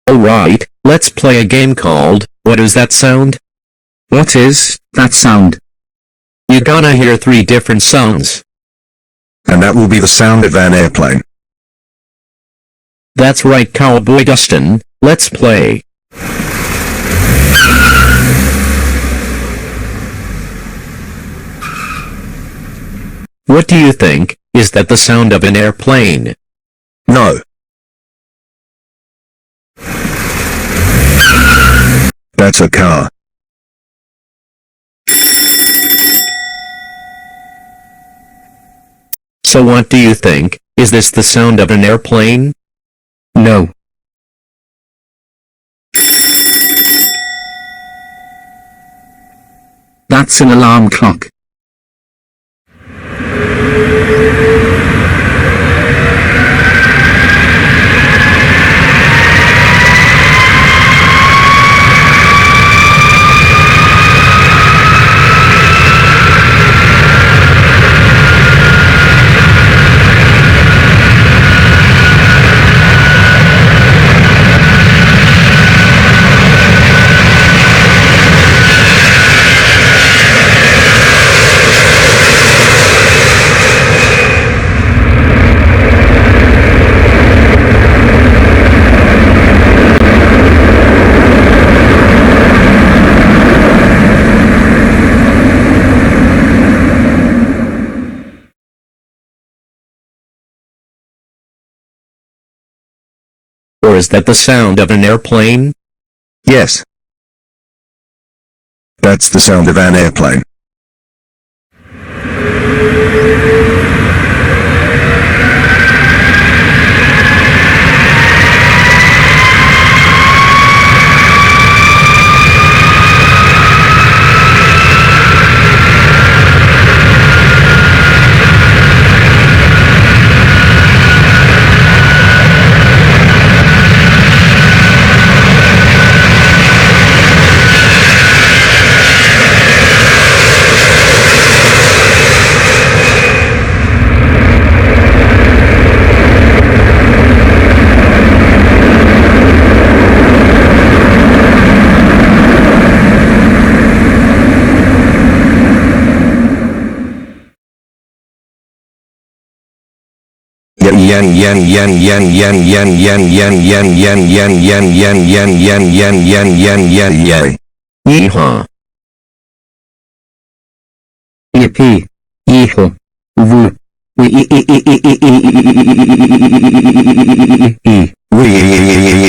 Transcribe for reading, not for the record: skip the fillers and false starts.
Alright, let's play a game called, What is that sound? What is that sound? You're gonna hear 3 different sounds. And that will be the sound of an airplane. That's right, Cowboy Dustin, let's play. What do you think? Is that the sound of an airplane? No. That's a car. So what do you think? Is this the sound of an airplane? No. That's an alarm clock. Or is that the sound of an airplane? Yes. That's the sound of an airplane. Yeehaw. Yippee. Yeehaw. Woo. Wee.